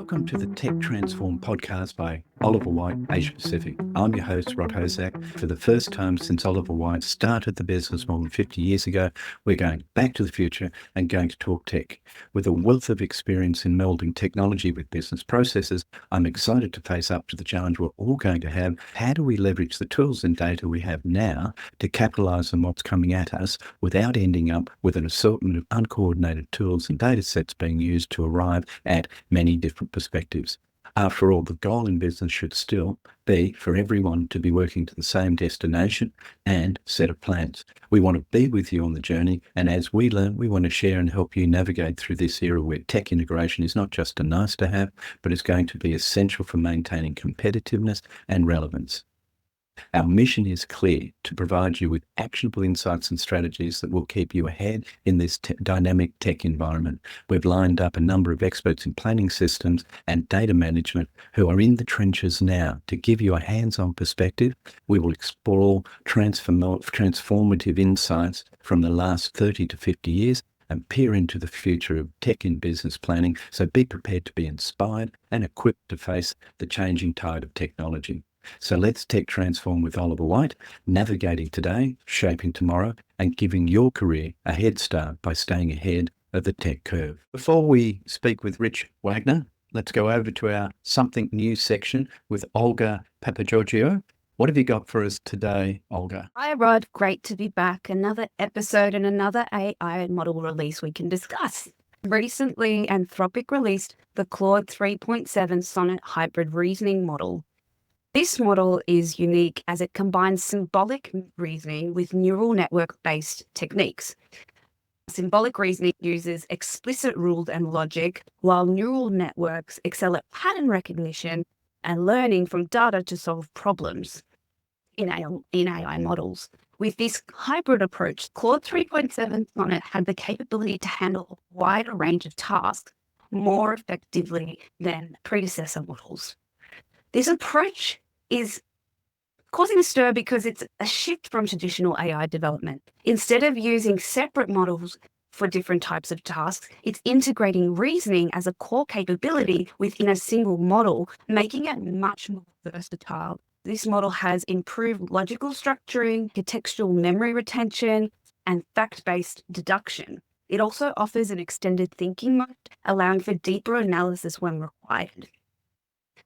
Welcome to the Tech Transform podcast by Oliver Wight, Asia Pacific. I'm your host, Hozack. For the first time since Oliver Wight started the business more than 50 years ago, we're going back to the future and going to talk tech. With a wealth of experience in melding technology with business processes, I'm excited to face up to the challenge we're all going to have. How do we leverage the tools and data we have now to capitalize on what's coming at us without ending up with an assortment of uncoordinated tools and data sets being used to arrive at many different perspectives? After all, the goal in business should still be for everyone to be working to the same destination and set of plans. We want to be with you on the journey, and as we learn, we want to share and help you navigate through this era where tech integration is not just a nice to have, but is going to be essential for maintaining competitiveness and relevance. Our mission is clear: to provide you with actionable insights and strategies that will keep you ahead in this dynamic tech environment. We've lined up a number of experts in planning systems and data management who are in the trenches now to give you a hands-on perspective. We will explore transformative insights from the last 30 to 50 years and peer into the future of tech in business planning. So be prepared to be inspired and equipped to face the changing tide of technology. So let's tech transform with Oliver Wight, navigating today, shaping tomorrow, and giving your career a head start by staying ahead of the tech curve. Before we speak with Rich Wagner, let's go over to our Something New section with Olga Papageorgiou. What have you got for us today, Olga? Hi, Rod. Great to be back. Another episode and another AI model release we can discuss. Recently, Anthropic released the Claude 3.7 Sonnet hybrid reasoning model. This model is unique as it combines symbolic reasoning with neural network-based techniques. Symbolic reasoning uses explicit rules and logic, while neural networks excel at pattern recognition and learning from data to solve problems in AI models. With this hybrid approach, Claude 3.7 Sonnet had the capability to handle a wider range of tasks more effectively than predecessor models. This approach is causing a stir because it's a shift from traditional AI development. Instead of using separate models for different types of tasks, it's integrating reasoning as a core capability within a single model, making it much more versatile. This model has improved logical structuring, contextual memory retention, and fact-based deduction. It also offers an extended thinking mode, allowing for deeper analysis when required.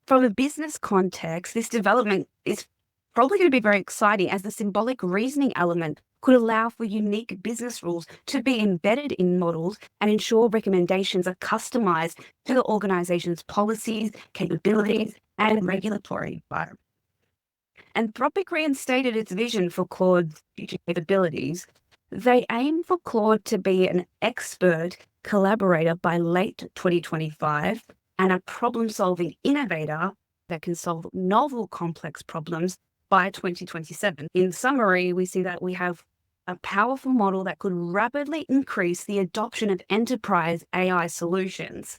From a business context, this development is probably going to be very exciting, as the symbolic reasoning element could allow for unique business rules to be embedded in models and ensure recommendations are customized to the organization's policies, capabilities, and regulatory environment. Anthropic reinstated its vision for Claude's future capabilities. They aim for Claude to be an expert collaborator by late 2025, and a problem-solving innovator that can solve novel, complex problems by 2027. In summary, we see that we have a powerful model that could rapidly increase the adoption of enterprise AI solutions.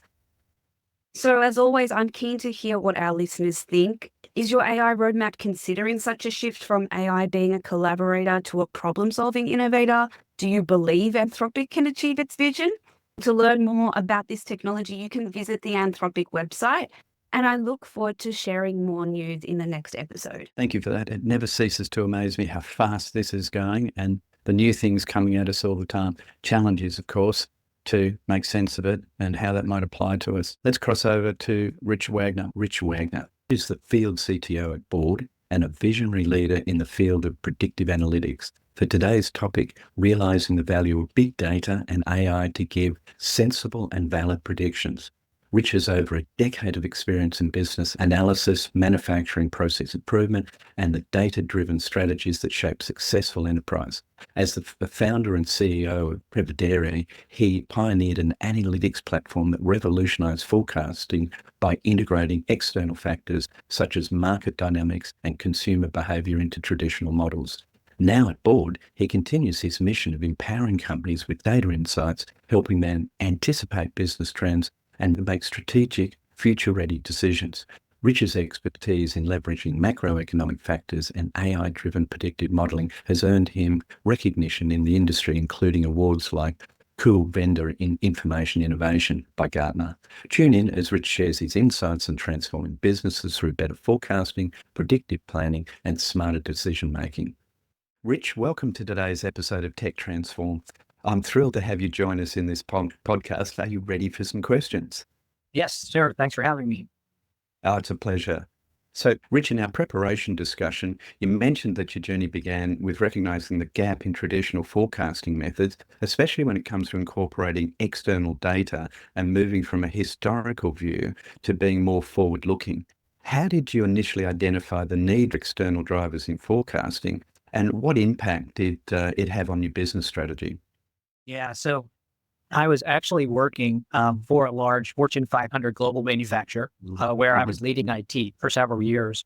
So as always, I'm keen to hear what our listeners think. Is your AI roadmap considering such a shift from AI being a collaborator to a problem-solving innovator? Do you believe Anthropic can achieve its vision? To learn more about this technology, you can visit the Anthropic website, and I look forward to sharing more news in the next episode. Thank you for that. It never ceases to amaze me how fast this is going and the new things coming at us all the time. Challenges, of course, to make sense of it and how that might apply to us. Let's cross over to Rich Wagner. Rich Wagner is the field CTO at Board and a visionary leader in the field of predictive analytics. For today's topic, realizing the value of big data and AI to give sensible and valid predictions. Rich has over a decade of experience in business analysis, manufacturing, process improvement, and the data-driven strategies that shape successful enterprise. As the founder and CEO of Prevedere, he pioneered an analytics platform that revolutionized forecasting by integrating external factors such as market dynamics and consumer behavior into traditional models. Now at Board, he continues his mission of empowering companies with data insights, helping them anticipate business trends and make strategic, future-ready decisions. Rich's expertise in leveraging macroeconomic factors and AI-driven predictive modeling has earned him recognition in the industry, including awards like cool vendor in information innovation by Gartner. Tune in as Rich shares his insights on transforming businesses through better forecasting, predictive planning, and smarter decision making. Rich, welcome to today's episode of Tech Transform. I'm thrilled to have you join us in this podcast. Are you ready for some questions? Yes, sure. Thanks for having me. Oh, it's a pleasure. So, Rich, in our preparation discussion, you mentioned that your journey began with recognizing the gap in traditional forecasting methods, especially when it comes to incorporating external data and moving from a historical view to being more forward-looking. How did you initially identify the need for external drivers in forecasting, and what impact did it have on your business strategy? Yeah, so I was actually working for a large Fortune 500 global manufacturer where I was leading IT for several years.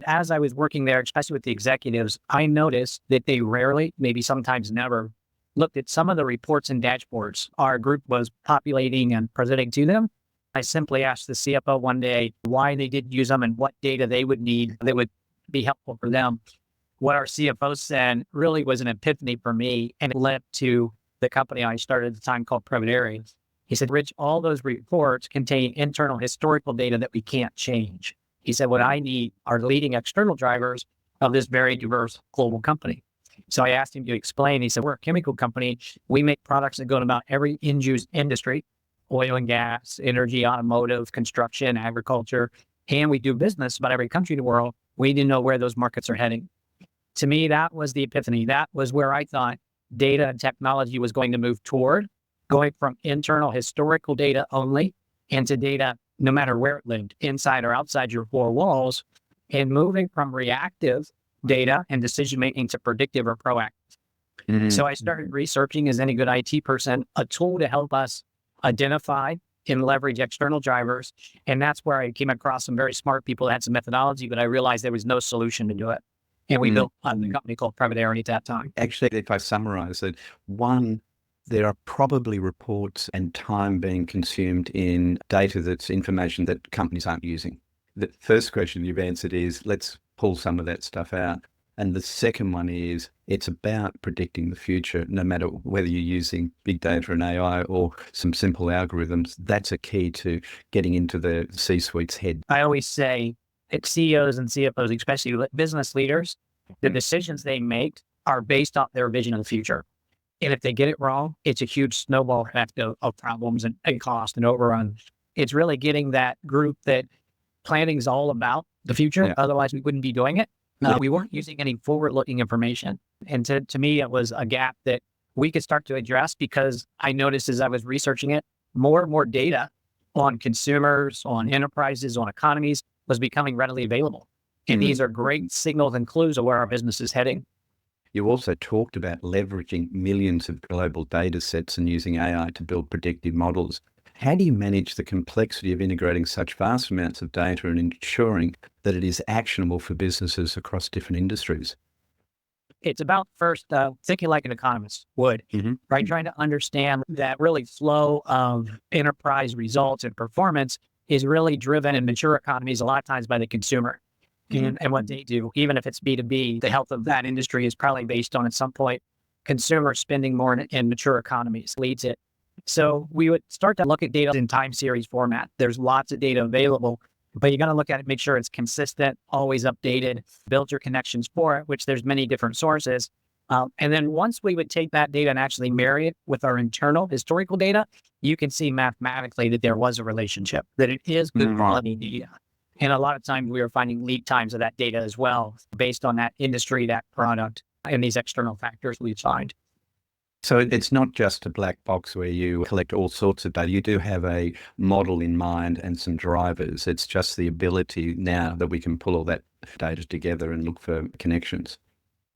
As I was working there, especially with the executives, I noticed that they rarely, maybe sometimes never, looked at some of the reports and dashboards our group was populating and presenting to them. I simply asked the CFO one day why they didn't use them and what data they would need that would be helpful for them. What our CFO said really was an epiphany for me, and it led to the company I started at the time called Prevedere. He said, Rich, all those reports contain internal historical data that we can't change. He said, what I need are leading external drivers of this very diverse global company. So I asked him to explain. He said, we're a chemical company. We make products that go to about every end-use industry, oil and gas, energy, automotive, construction, agriculture, and we do business about every country in the world. We need to know where those markets are heading. To me, that was the epiphany. That was where I thought data and technology was going to move toward, going from internal historical data only into data, no matter where it lived, inside or outside your four walls, and moving from reactive data and decision-making to predictive or proactive. So I started researching, as any good IT person, a tool to help us identify and leverage external drivers. And that's where I came across some very smart people that had some methodology, but I realized there was no solution to do it. And we built a company called Prevedere at that time. Actually, if I summarize it, one, there are probably reports and time being consumed in data that's information that companies aren't using. The first question you've answered is, let's pull some of that stuff out. And the second one is, it's about predicting the future, no matter whether you're using big data and AI or some simple algorithms. That's a key to getting into the C-suite's head. I always say, CEOs and CFOs, especially business leaders, the decisions they make are based on their vision of the future. And if they get it wrong, it's a huge snowball effect of problems and cost and overrun. It's really getting that group that planning is all about the future. Yeah. Otherwise, we wouldn't be doing it. We weren't using any forward-looking information. And to me, it was a gap that we could start to address, because I noticed as I was researching it, more and more data on consumers, on enterprises, on economies was becoming readily available. And these are great signals and clues of where our business is heading. You also talked about leveraging millions of global data sets and using AI to build predictive models. How do you manage the complexity of integrating such vast amounts of data and ensuring that it is actionable for businesses across different industries? It's about first thinking like an economist would, right? Trying to understand that really flow of enterprise results and performance is really driven in mature economies a lot of times by the consumer and what they do. Even if it's B2B, the health of that industry is probably based on, at some point, consumer spending more in mature economies leads it. So we would start to look at data in time series format. There's lots of data available, but you got to look at it, make sure it's consistent, always updated, build your connections for it, which there's many different sources. And then once we would take that data and actually marry it with our internal historical data, you can see mathematically that there was a relationship, that it is good quality data. And a lot of times we were finding lead times of that data as well, based on that industry, that product, and these external factors we find. So it's not just a black box where you collect all sorts of data. You do have a model in mind and some drivers. It's just the ability now that we can pull all that data together and look for connections.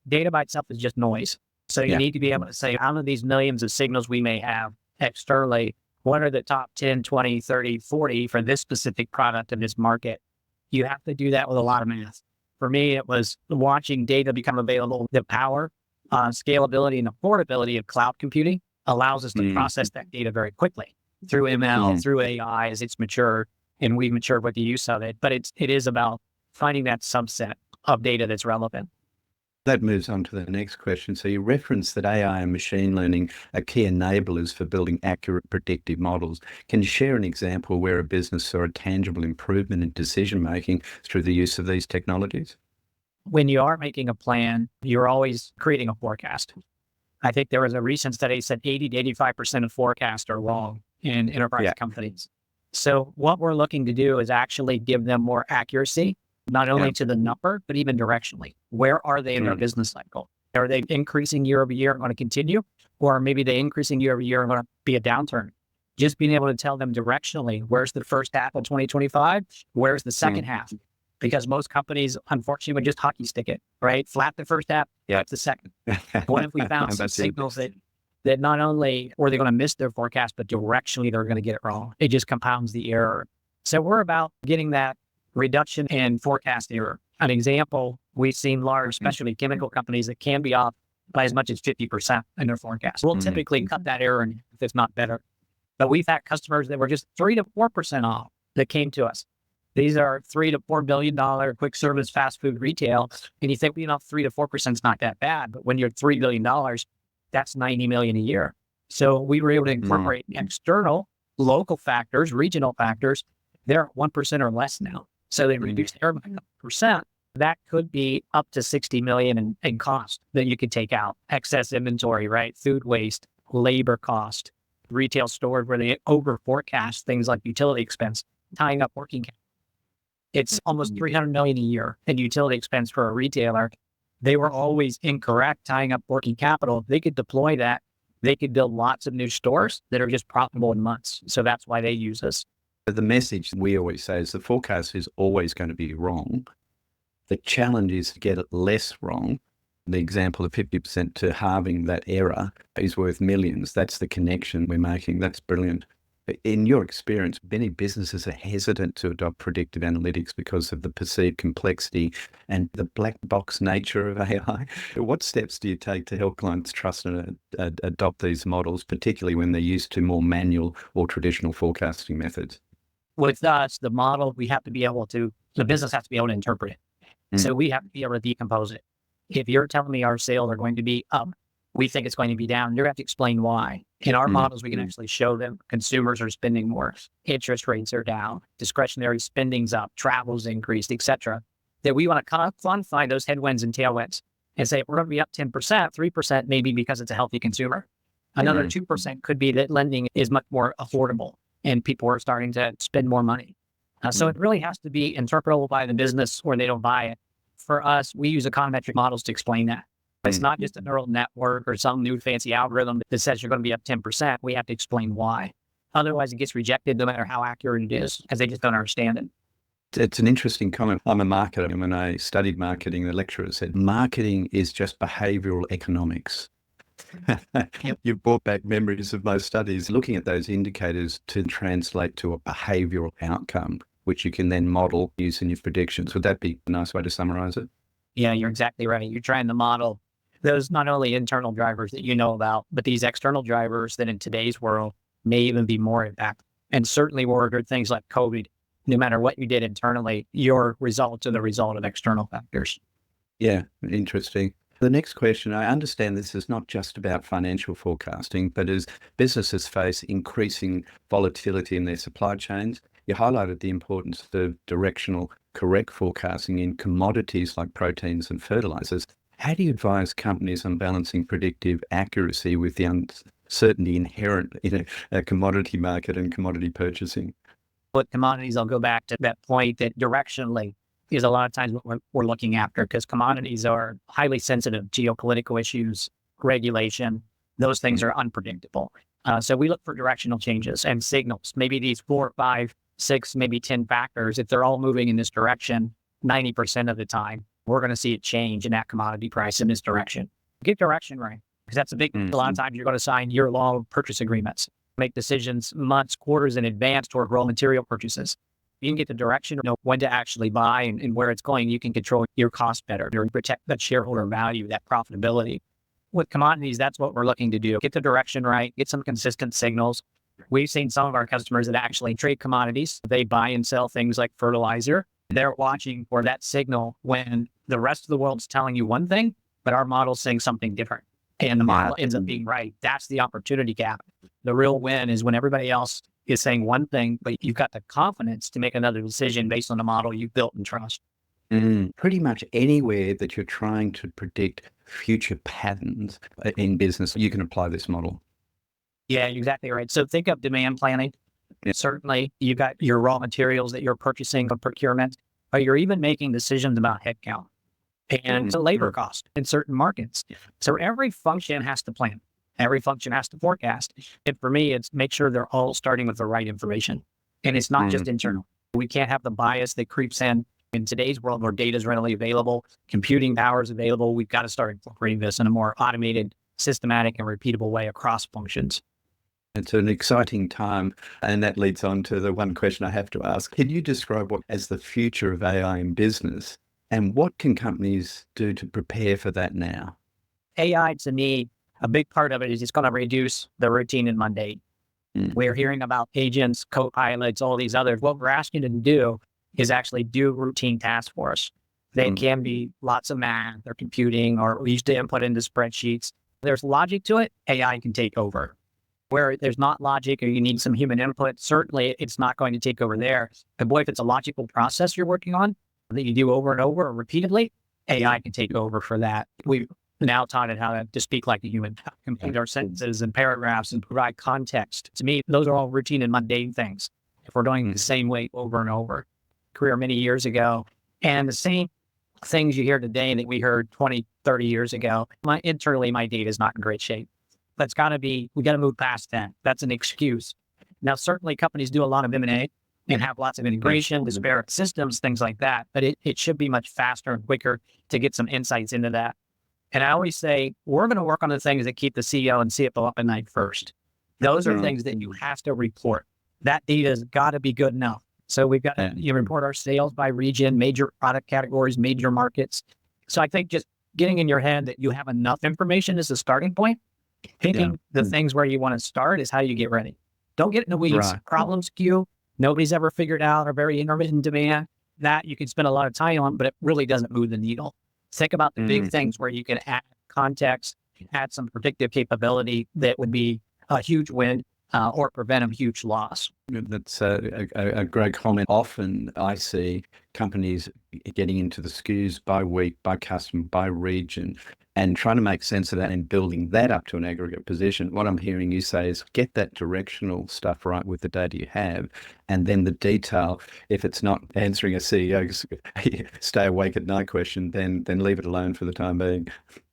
Data by itself is just noise. So you need to be able to say, out of these millions of signals we may have externally, what are the top 10, 20, 30, 40 for this specific product in this market? You have to do that with a lot of math. For me, it was watching data become available. The power, scalability, and affordability of cloud computing allows us to process that data very quickly through ML, through AI as it's matured, and we've matured with the use of it. But it is about finding that subset of data that's relevant. That moves on to the next question. So you referenced that AI and machine learning are key enablers for building accurate predictive models. Can you share an example where a business saw a tangible improvement in decision making through the use of these technologies? When you are making a plan, you're always creating a forecast. I think there was a recent study that said 80 to 85% of forecasts are wrong in enterprise companies. So what we're looking to do is actually give them more accuracy, not only to the number, but even directionally. Where are they in their business cycle? Are they increasing year over year and going to continue? Or maybe they increasing year over year and going to be a downturn? Just being able to tell them directionally, where's the first half of 2025? Where's the second half? Because most companies, unfortunately, would just hockey stick it, right? Flat the first half, the second. What if we found some signals that not only were they going to miss their forecast, but directionally they're going to get it wrong? It just compounds the error. So we're about getting that reduction in forecast error. An example, we've seen large specialty chemical companies that can be off by as much as 50% in their forecast. We'll typically cut that error if it's not better. But we've had customers that were just 3 to 4% off that came to us. These are $3 to $4 billion quick service fast food retail. And you think, $3 to 4% is not that bad. But when you're $3 billion, that's $90 million a year. So we were able to incorporate external, local factors, regional factors. They're at 1% or less now. So they reduced error by 1%. That could be up to $60 million in cost that you could take out. Excess inventory, right? Food waste, labor cost, retail stores where they over forecast things like utility expense, tying up working capital. It's almost $300 million a year in utility expense for a retailer. They were always incorrect tying up working capital. If they could deploy that, they could build lots of new stores that are just profitable in months. So that's why they use us. The message we always say is the forecast is always going to be wrong. The challenge is to get it less wrong. The example of 50% to halving that error is worth millions. That's the connection we're making. That's brilliant. In your experience, many businesses are hesitant to adopt predictive analytics because of the perceived complexity and the black box nature of AI. What steps do you take to help clients trust and adopt these models, particularly when they're used to more manual or traditional forecasting methods? With us, the model, the business has to be able to interpret it. So we have to be able to decompose it. If you're telling me our sales are going to be up, we think it's going to be down, you're going to have to explain why. In our models, we can actually show them consumers are spending more, interest rates are down, discretionary spending's up, travel's increased, et cetera. That we want to quantify those headwinds and tailwinds and say, we're going to be up 10%, 3% maybe because it's a healthy consumer. Another 2% could be that lending is much more affordable and people are starting to spend more money. So it really has to be interpretable by the business or they don't buy it. For us, we use econometric models to explain that. It's not just a neural network or some new fancy algorithm that says you're going to be up 10%. We have to explain why. Otherwise, it gets rejected no matter how accurate it is, because they just don't understand it. It's an interesting comment. I'm a marketer. When I studied marketing, the lecturer said, marketing is just behavioral economics. You've brought back memories of my studies, looking at those indicators to translate to a behavioral outcome, which you can then model using your predictions. Would that be a nice way to summarize it? Yeah, you're exactly right. You're trying to model those not only internal drivers that you know about, but these external drivers that in today's world may even be more impactful. And certainly were good things like COVID. No matter what you did internally, your results are the result of external factors. Yeah, interesting. The next question, I understand this is not just about financial forecasting, but as businesses face increasing volatility in their supply chains, you highlighted the importance of directional, correct forecasting in commodities like proteins and fertilizers. How do you advise companies on balancing predictive accuracy with the uncertainty inherent in a commodity market and commodity purchasing? With commodities, I'll go back to that point that directionally is a lot of times what we're looking after, because commodities are highly sensitive to geopolitical issues, regulation. Those things are unpredictable. So we look for directional changes and signals. Maybe these 4, 5, 6, maybe 10 factors, if they're all moving in this direction, 90% of the time, we're going to see a change in that commodity price in this direction. Get direction right, because that's a lot of times you're going to sign year-long purchase agreements, make decisions months, quarters in advance toward raw material purchases. You can get the direction, know when to actually buy and where it's going. You can control your cost better to protect that shareholder value, that profitability. With commodities, that's what we're looking to do. Get the direction right, get some consistent signals. We've seen some of our customers that actually trade commodities. They buy and sell things like fertilizer. They're watching for that signal when the rest of the world's telling you one thing, but our model's saying something different. And the model ends up being right. That's the opportunity gap. The real win is when everybody else is saying one thing, but you've got the confidence to make another decision based on the model you've built and trust. Pretty much anywhere that you're trying to predict future patterns in business, you can apply this model. Yeah, exactly right. So think of demand planning. Certainly, you've got your raw materials that you're purchasing for procurement, but you're even making decisions about headcount and the labor cost in certain markets. So every function has to plan. Every function has to forecast. And for me, it's make sure they're all starting with the right information. And it's not just internal. We can't have the bias that creeps in today's world where data is readily available, computing power is available. We've got to start incorporating this in a more automated, systematic, and repeatable way across functions. It's an exciting time, and that leads on to the one question I have to ask. Can you describe what as the future of AI in business, and what can companies do to prepare for that now? AI, to me, a big part of it is it's going to reduce the routine and mundane. We're hearing about agents, co-pilots, all these others. What we're asking them to do is actually do routine tasks for us. They can be lots of math or computing, or we used to input into spreadsheets. There's logic to it, AI can take over. Where there's not logic or you need some human input, certainly it's not going to take over there. But boy, if it's a logical process you're working on that you do over and over or repeatedly, AI can take over for that. We've now taught it how to speak like a human, complete our sentences and paragraphs and provide context. To me, those are all routine and mundane things. If we're doing the same way over and over. Career many years ago, and the same things you hear today that we heard 20, 30 years ago, internally, my data is not in great shape. We got to move past that. That's an excuse. Now, certainly companies do a lot of M&A and have lots of integration, disparate systems, things like that, but it should be much faster and quicker to get some insights into that. And I always say, we're going to work on the things that keep the CEO and CFO up at night first. Those are things that you have to report. That data has got to be good enough. So we've got to report our sales by region, major product categories, major markets. So I think just getting in your head that you have enough information is the starting point. Picking the things where you want to start is how you get ready. Don't get in the weeds. Problems queue. Nobody's ever figured out, or very intermittent demand. That you can spend a lot of time on, but it really doesn't move the needle. Think about the big things where you can add context, add some predictive capability that would be a huge win or prevent a huge loss. That's a great comment. Often I see companies getting into the SKUs by week, by customer, by region, and trying to make sense of that and building that up to an aggregate position. What I'm hearing you say is get that directional stuff right with the data you have, and then the detail, if it's not answering a CEO's stay awake at night question, then leave it alone for the time being.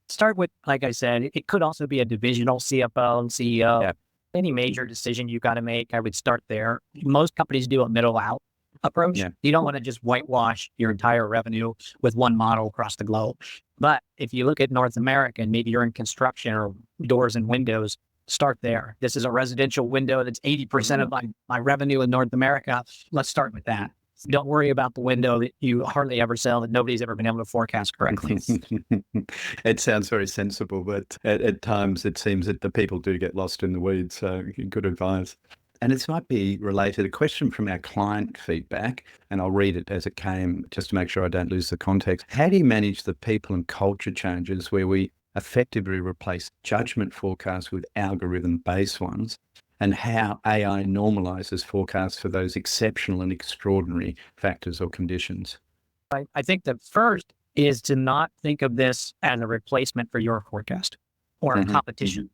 Start with, like I said, it could also be a divisional CFO and CEO. Yeah. Any major decision you've got to make, I would start there. Most companies do a middle out approach. Yeah. You don't want to just whitewash your entire revenue with one model across the globe. But if you look at North America and maybe you're in construction or doors and windows, start there. This is a residential window that's 80% of my revenue in North America. Let's start with that. Don't worry about the window that you hardly ever sell that nobody's ever been able to forecast correctly. It sounds very sensible, but at times it seems that the people do get lost in the weeds. So good advice. And this might be related, a question from our client feedback, and I'll read it as it came just to make sure I don't lose the context. How do you manage the people and culture changes where we effectively replace judgment forecasts with algorithm-based ones, and how AI normalizes forecasts for those exceptional and extraordinary factors or conditions? I think the first is to not think of this as a replacement for your forecast or a competition.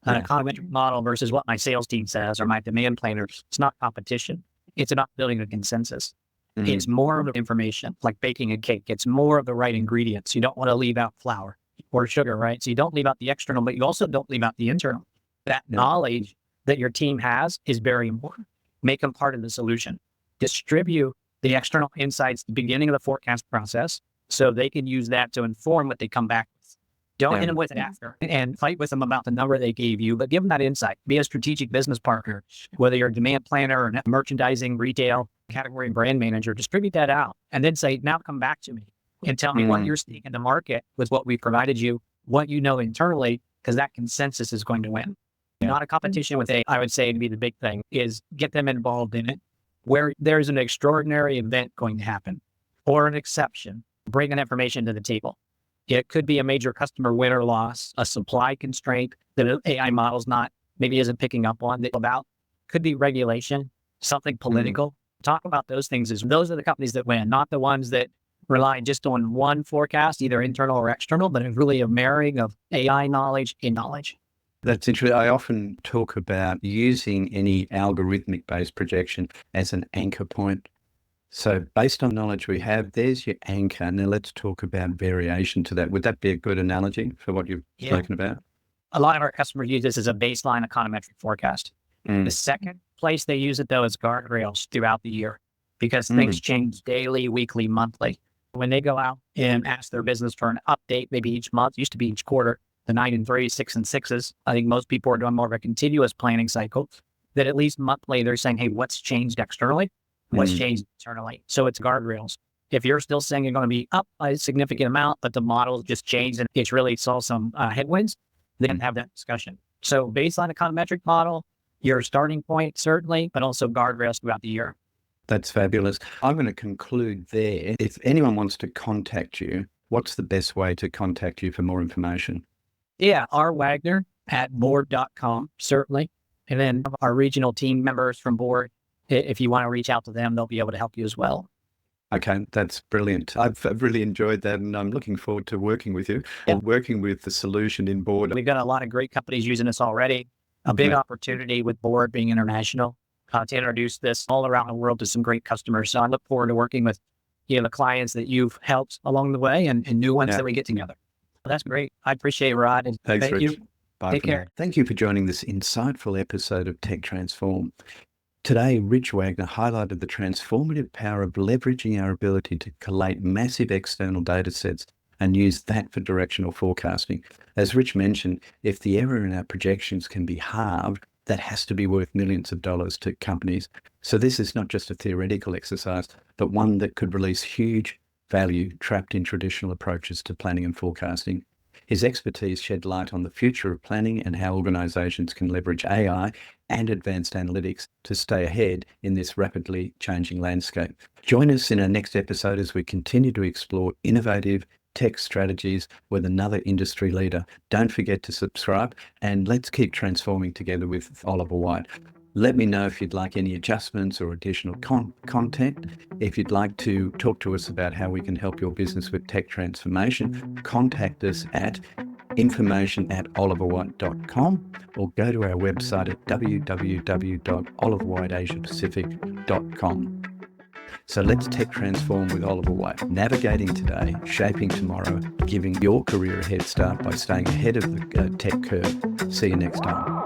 An econometric model versus what my sales team says or my demand planner. It's not competition. It's about building a consensus. It's more of the information, like baking a cake. It's more of the right ingredients. You don't want to leave out flour or sugar, right? So you don't leave out the external, but you also don't leave out the internal. That knowledge that your team has is very important. Make them part of the solution. Distribute the external insights at the beginning of the forecast process so they can use that to inform what they come back with. Don't hit them with it after and fight with them about the number they gave you, but give them that insight. Be a strategic business partner, whether you're a demand planner or merchandising, retail, category brand manager, distribute that out and then say, now come back to me and tell me what you're seeing in the market with what we provided you, what you know internally, because that consensus is going to win. Not a competition with AI, I would say to be the big thing is get them involved in it where there's an extraordinary event going to happen or an exception. Bring that information to the table. It could be a major customer win or loss, a supply constraint that an AI model's maybe isn't picking up on about. Could be regulation, something political. Talk about those things. Those are the companies that win, not the ones that rely just on one forecast, either internal or external, but it's really a marrying of AI knowledge in knowledge. That's interesting. I often talk about using any algorithmic-based projection as an anchor point. So based on knowledge we have, there's your anchor. Now let's talk about variation to that. Would that be a good analogy for what you've spoken about? A lot of our customers use this as a baseline econometric forecast. The second place they use it, though, is guardrails throughout the year, because things change daily, weekly, monthly. When they go out and ask their business for an update, maybe each month, used to be each quarter, the 9 and 3, 6 and 6s. I think most people are doing more of a continuous planning cycle, that at least monthly, they're saying, hey, what's changed externally? What's changed internally? So it's guardrails. If you're still saying you're going to be up by a significant amount, but the model just changed and it's really saw some headwinds, then have that discussion. So baseline econometric model, your starting point, certainly, but also guardrails throughout the year. That's fabulous. I'm going to conclude there. If anyone wants to contact you, what's the best way to contact you for more information? Yeah, rwagner@board.com, certainly. And then our regional team members from board, if you want to reach out to them, they'll be able to help you as well. Okay, that's brilliant. I've really enjoyed that, and I'm looking forward to working with you and working with the solution in board. We've got a lot of great companies using this already. A big opportunity with board being international to introduce this all around the world to some great customers. So I look forward to working with the clients that you've helped along the way and new ones that we get together. Well, that's great. I appreciate it, Rod. And Thanks, thank Rich. you. Bye. Take care. Thank you for joining this insightful episode of Tech Transform. Today, Rich Wagner highlighted the transformative power of leveraging our ability to collate massive external data sets and use that for directional forecasting. As Rich mentioned, if the error in our projections can be halved, that has to be worth millions of dollars to companies. So this is not just a theoretical exercise, but one that could release huge value trapped in traditional approaches to planning and forecasting. His expertise shed light on the future of planning and how organizations can leverage AI and advanced analytics to stay ahead in this rapidly changing landscape. Join us in our next episode as we continue to explore innovative tech strategies with another industry leader. Don't forget to subscribe, and let's keep transforming together with Oliver Wight. Let me know if you'd like any adjustments or additional content. If you'd like to talk to us about how we can help your business with tech transformation, contact us at information@oliverwight.com or go to our website at www.oliverwhiteasiapacific.com. So let's tech transform with Oliver Wight, navigating today, shaping tomorrow, giving your career a head start by staying ahead of the tech curve. See you next time.